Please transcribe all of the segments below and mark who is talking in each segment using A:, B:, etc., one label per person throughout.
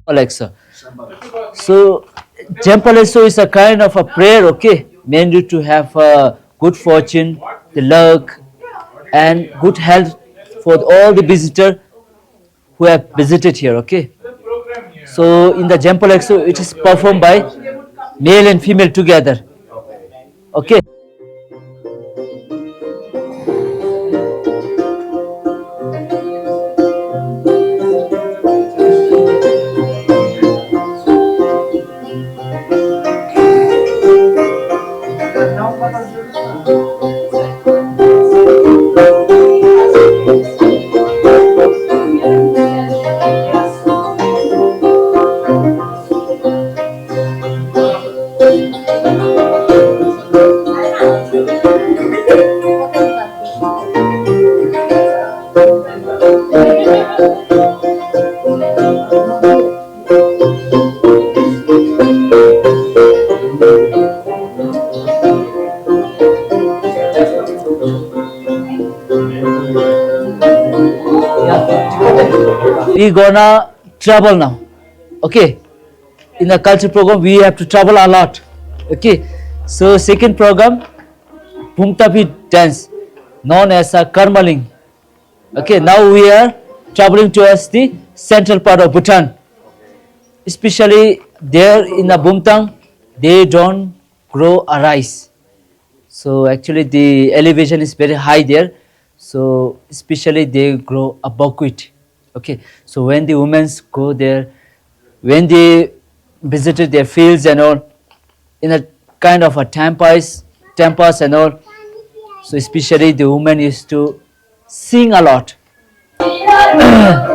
A: Alexa. So, Jampaleso is a kind of a prayer, okay, meant to have good fortune, the luck, and good health for all the visitor who have visited here, okay. So, in the Jampalexo, it is performed by male and female together, okay. We gonna travel now, okay. In the culture program, we have to travel a lot, okay. So, second program, Bumtapi dance, known as a Karmaling. Okay, now we are traveling towards the central part of Bhutan. Especially there in the Bumtang, they don't grow a rice. So actually the elevation is very high there. So especially they grow a buckwheat. Okay, so when the women go there, when they visited their fields and all, in a kind of a tempas and all, so especially the women used to sing a lot. Yeah,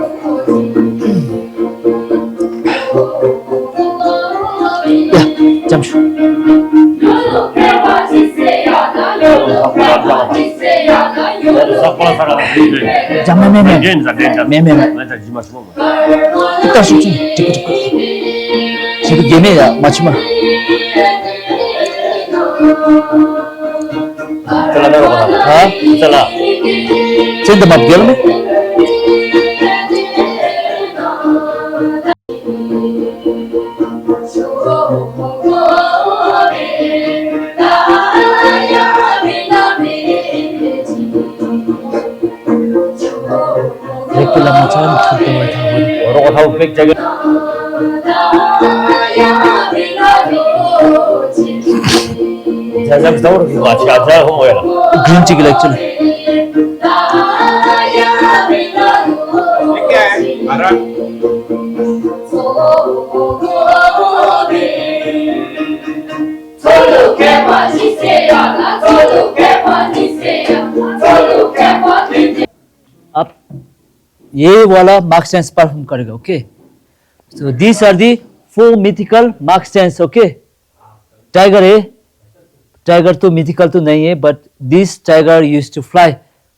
A: Jamshu. Jangan meme. Meme. Kita suci. Cepat. Jadi gini ya, macam mana? Hah? Salah. Cinta map gel me? Rekula macam kita boleh tahu. Orang tahu pek jaga. Jangan tahu orang baca aja home ya. Green tea actually. Arah. अब ये वाला masks dance perform करेगा, okay. So these are the 4 mythical masks dance, okay. Tiger है, tiger तो mythical तो नहीं है, but this tiger used to fly.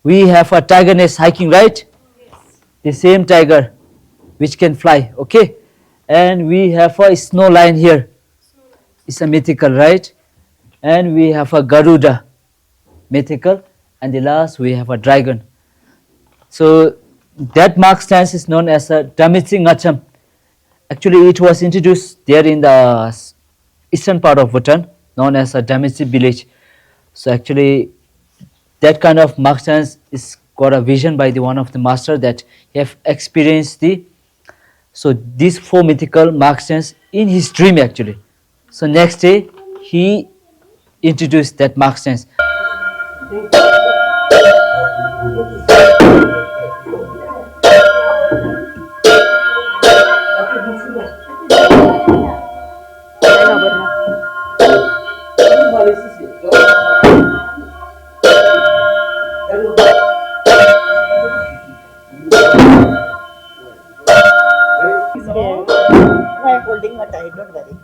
A: We have a tiger nest hiking, right? The same tiger which can fly, okay. And we have a snow lion here, it's a mythical, right? And we have a Garuda, mythical. And the last we have a dragon. So that mark stance is known as a Damitsi Ngacham. Actually it was introduced there in the eastern part of Bhutan, known as a Damitsi village. So actually that kind of mark stance is got a vision by the one of the master that he have experienced the. So these 4 mythical mark stance in his dream actually. So next day he introduced that mark stance.
B: Holding a tie, don't worry.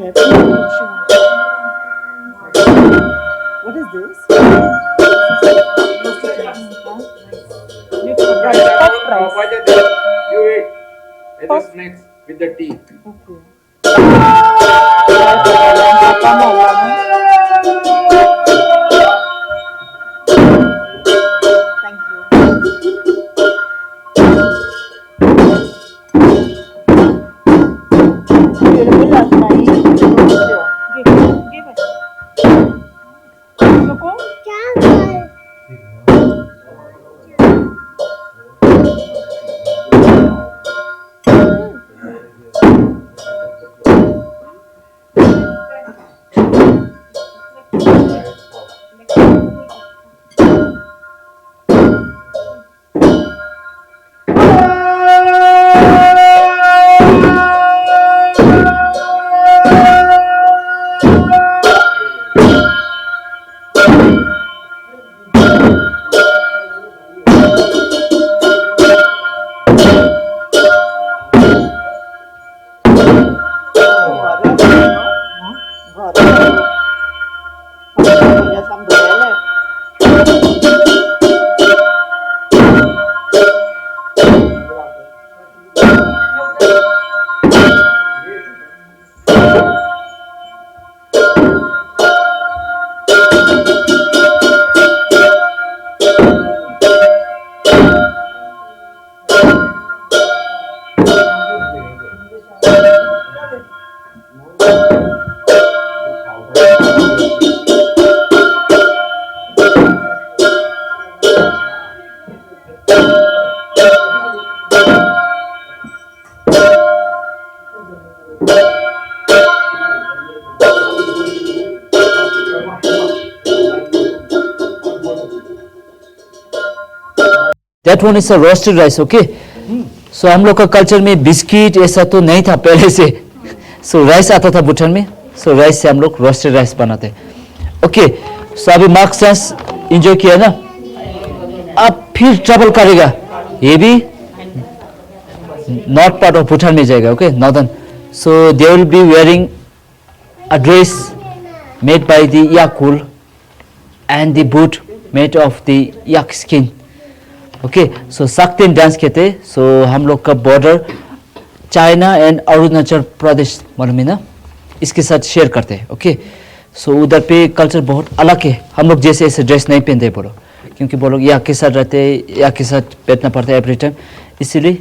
B: minute. What is this? Rice, puffed rice.
C: Why did you eat? Let us next with the tea.
B: Okay. Come on. Thank you. Beautiful Asmai. Give it. Look.
A: That one is a roasted rice, okay? So हम लोग का culture में biscuit ऐसा तो नहीं था पहले से. So राइस आता था भूटान में. So राइस से हम लोग रोस्टेड राइस बनाते. ओके, सो अभी मार्क सेंस एंजॉय किया ना. अब फिर ट्रैवल करेगा. ये भी नॉर्थ पार्ट ऑफ भूटान में जाएगा, okay, northern. So they will be wearing a dress made by the yak wool and the boot made of the yak skin. Okay, so सक्तेन डांस कहते हैं. सो हम लोग का border China and Arunachal Pradesh मालूम है ना, इसके साथ शेयर करते हैं. ओके, सो उधर पे कल्चर बहुत अलग है. हम लोग जैसे ऐसे ड्रेस नहीं पहनते बोलो, क्योंकि वो लोग या के साथ रहते हैं, या के साथ बैठना पड़ता है एवरी टाइम, इसीलिए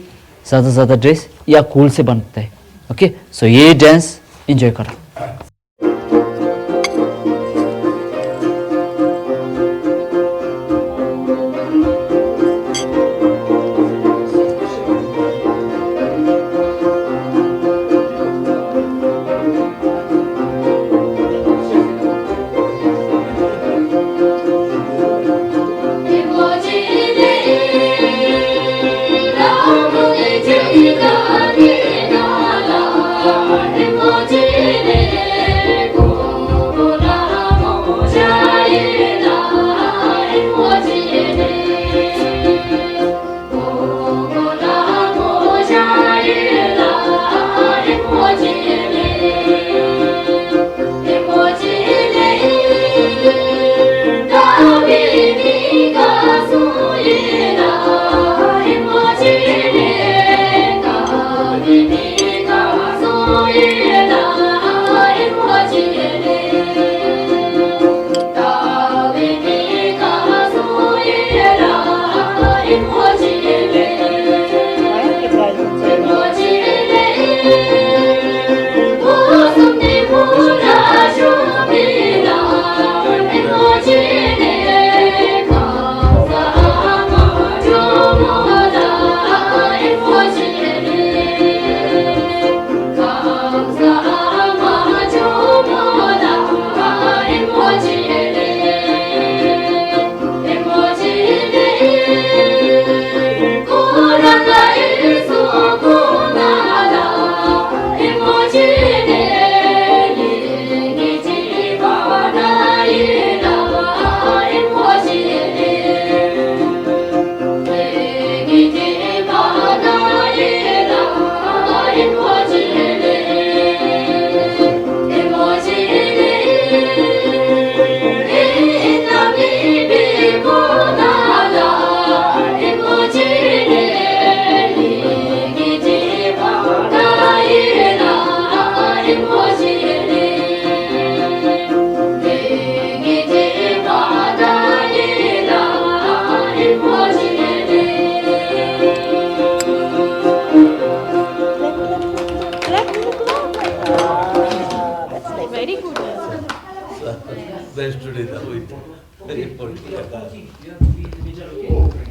A: ज़्यादा से ज़्यादा ड्रेस या कूल से बनता है. ओके, सो ये डांस इंजॉय करो.
D: Moji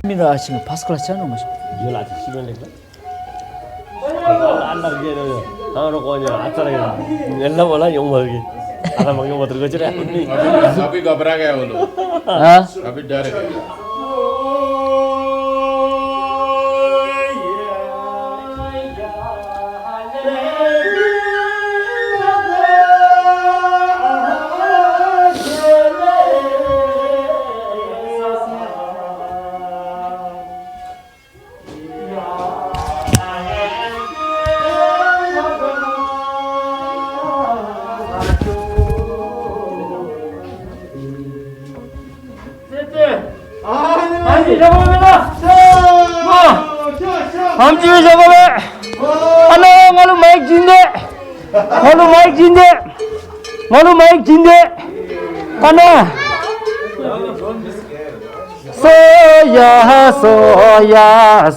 A: Mira, actually, first class channel, mas.
D: Yo la chimen lekla. Allah ge no. Haro ko nya atsara ge. Ella bola yung mar ge. Ada mang yung motor gojre.
C: अभी घबरा गया वो लोग
A: हाँ?
C: अभी डर गए
A: हम जी जगह में हेलो मालूम माइक जिंदे मालूम माइक जिंदे मालूम माइक जिंदे कना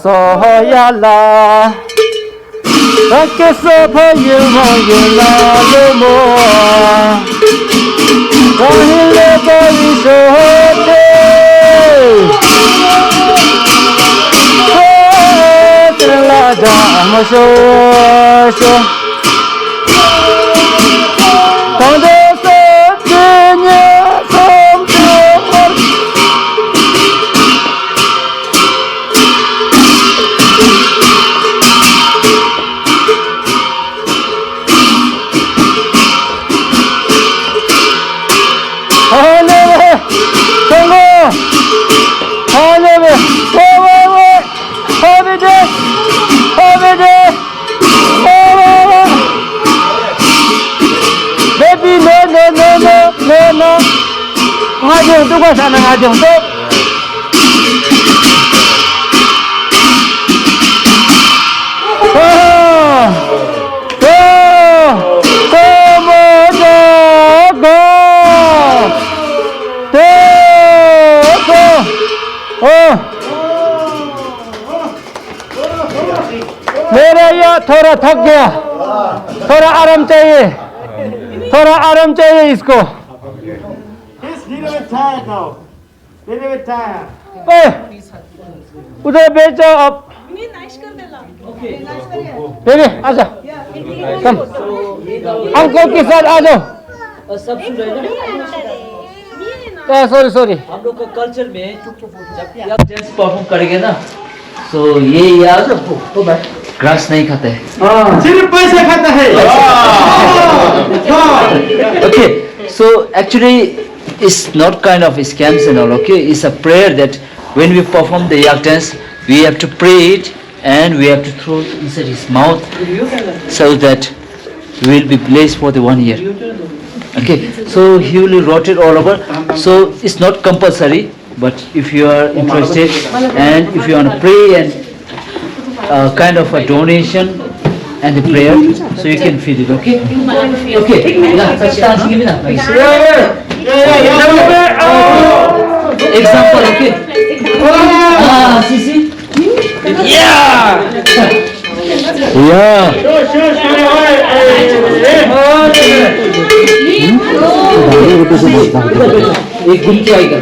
A: सोया ला रखे सोफा ये ला लो मो कहले कोई सोते so cuando se tiene no ngajeng tu kau sana ngajeng tu मेरा ये थोड़ा थक गया थोड़ा आराम चाहिए इसको
D: He's little bit tired now. Little bit tired.
A: उधर बैठ जाओ आप बेबी आजा कम अंकल के साथ आ जाओ सब सुन रहे हैं सॉरी हम लोग का कल्चर में जब आप डांस परफॉर्म करेंगे ना तो ये याद रखो ग्रास नहीं खाते हैं
D: सिर्फ पैसा खाता है
A: okay so actually it's not kind of scams and all okay it's a prayer that when we perform the yak dance we have to pray it and we have to throw it inside his mouth so that we will be blessed for the 1 year okay so he will rot it all over so it's not compulsory but if you are interested and if you want to pray and kind of a donation and the prayer so you can feed it okay okay give me that example okay see yeah एक गुम try कर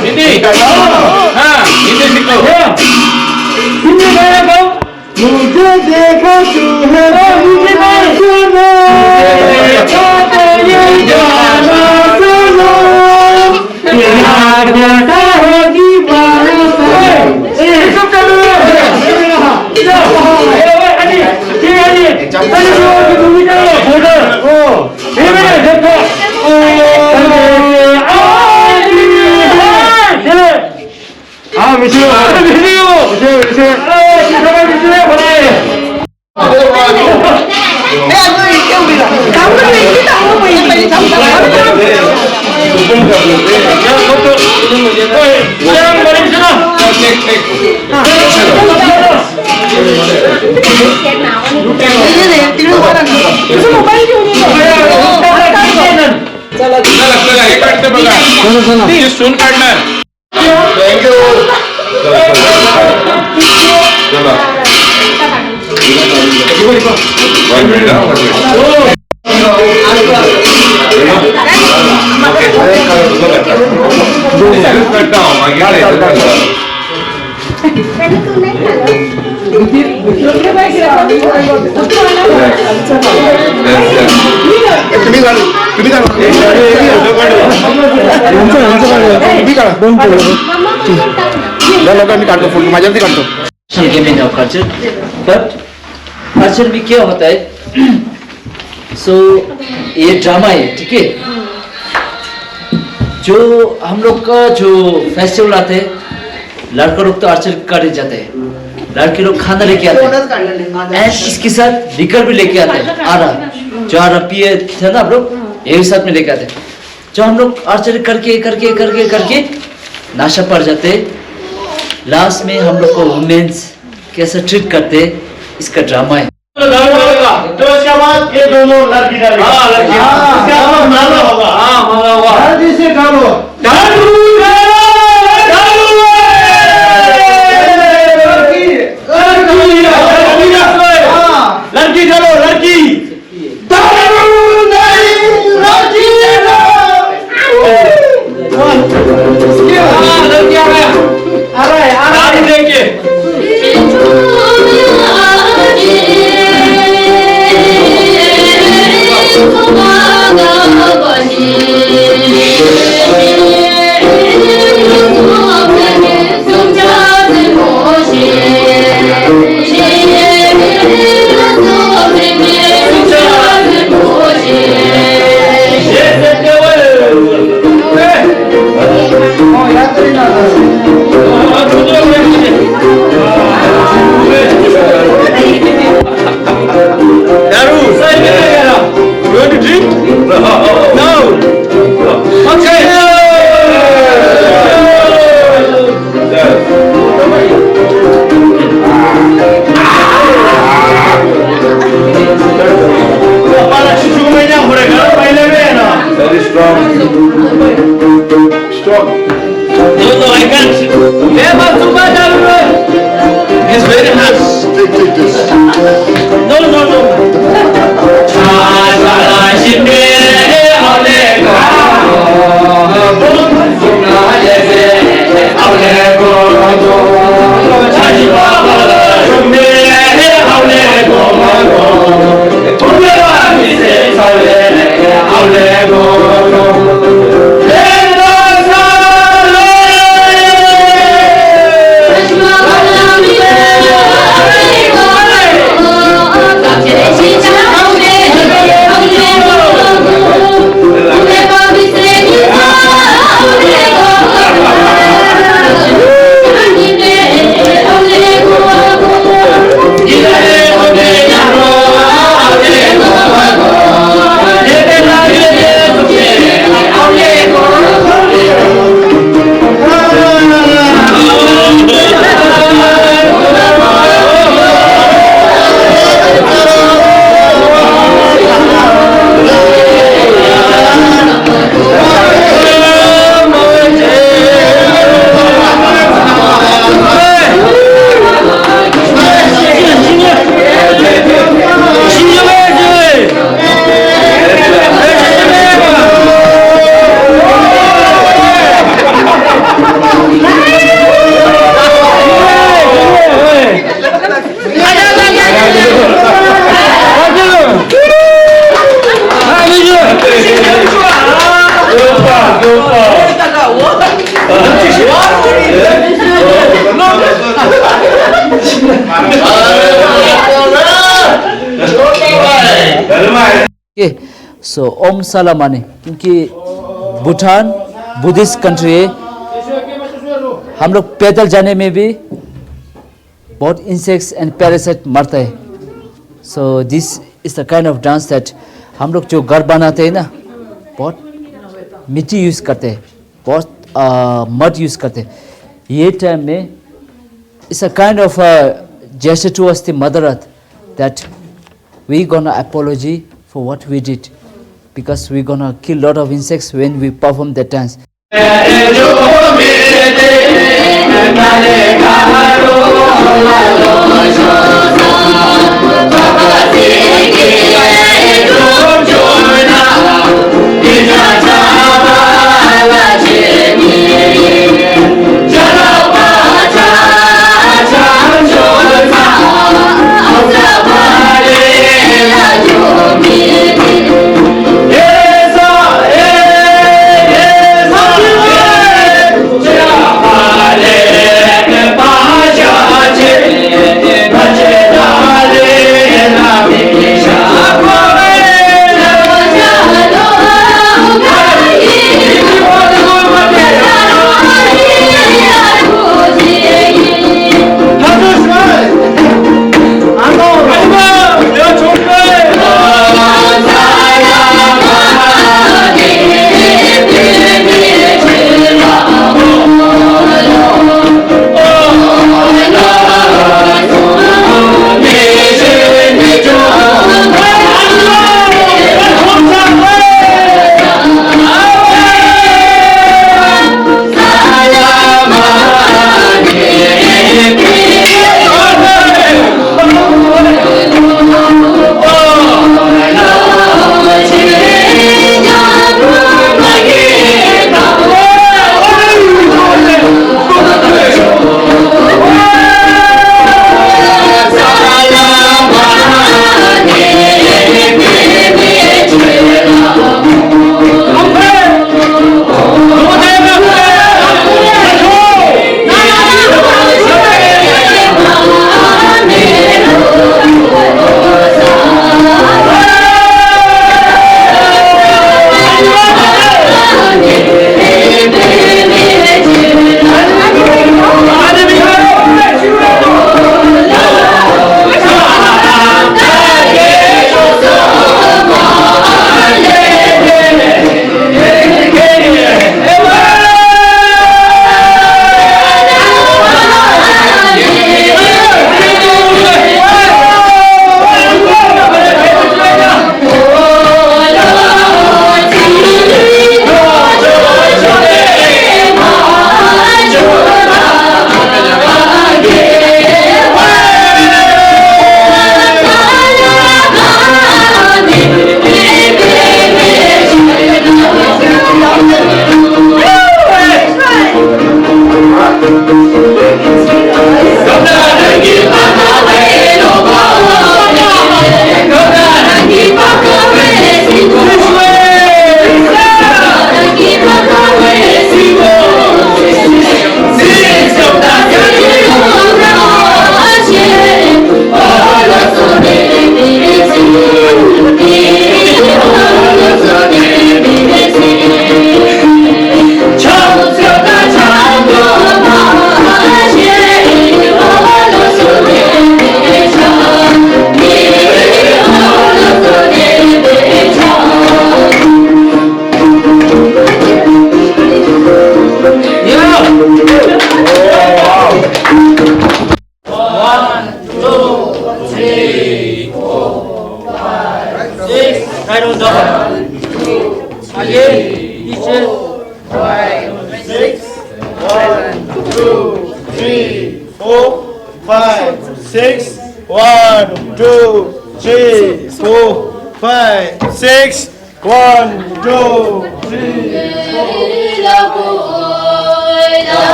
C: हिंदी हाँ हिंदी सीखो
E: मुझे देखा तू है मुझे सुनो ये जाना सुनो याद आता है दीवाना
C: चला हे काढते बघा ती सून काढणार थँक्यू चला वन मिनिट करता हूँ
E: मी काढतो फोटो माझ्यावरती काढतो
A: gaming of culture but culture में क्या होता है सो ये ड्रामा है ठीक है जो हम लोग का जो फेस्टिवल आते हैं लड़का लोग तो आर्चर करने जाते हैं लड़के लोग खाना लेके आते हैं एंड इसके साथ लिकर भी लेके आते हैं जो आरा पिए थे ना हम लोग ये साथ में लेके आते हैं जो हम लोग आर्चर करके करके करके करके नाशा पड़ जाते लास्ट में हम लोग को वुमेन्स कैसे ट्रीट करते इसका ड्रामा है
E: तो उसके बाद ये दोनों लड़की डालेगी हाँ लड़की उसका माला होगा हाँ माला होगा जल्दी से डालो डालो लड़की डालो लड़की आ रहा है देखिए
F: Bye.
A: ओके सो ओम साला माने क्योंकि भूटान बुद्धिस्ट कंट्री है हम लोग पैदल जाने में भी बहुत इंसेक्ट्स एंड पैरासाइट मरता है so this is the kind of dance that हम लोग जो घर बनाते हैं ना बहुत मिट्टी यूज़ करते हैं बहुत मड यूज़ करते हैं ये टाइम में it's a kind of gesture towards the mother earth that we gonna apology for what we did because we gonna kill lot of insects when we perform that dance.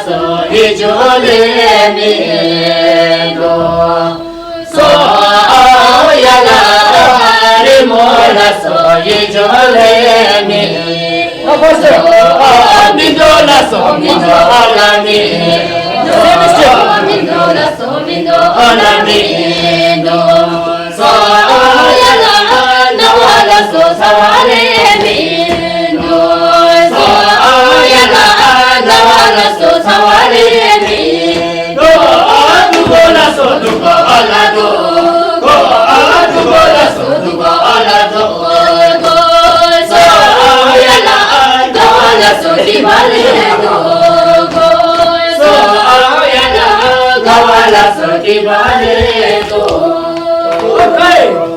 F: so hijole mindo so yala re mola so hijole mindo mindo la so mindo ala mindo mindo la so mindo ala mindo so yala na wala so sawale mindo so yala na wala so sawale mindo dugo la so dugo ala do go dugo la so dugo ala do go so yala na wala so dibale do go so yala na wala so dibale do okay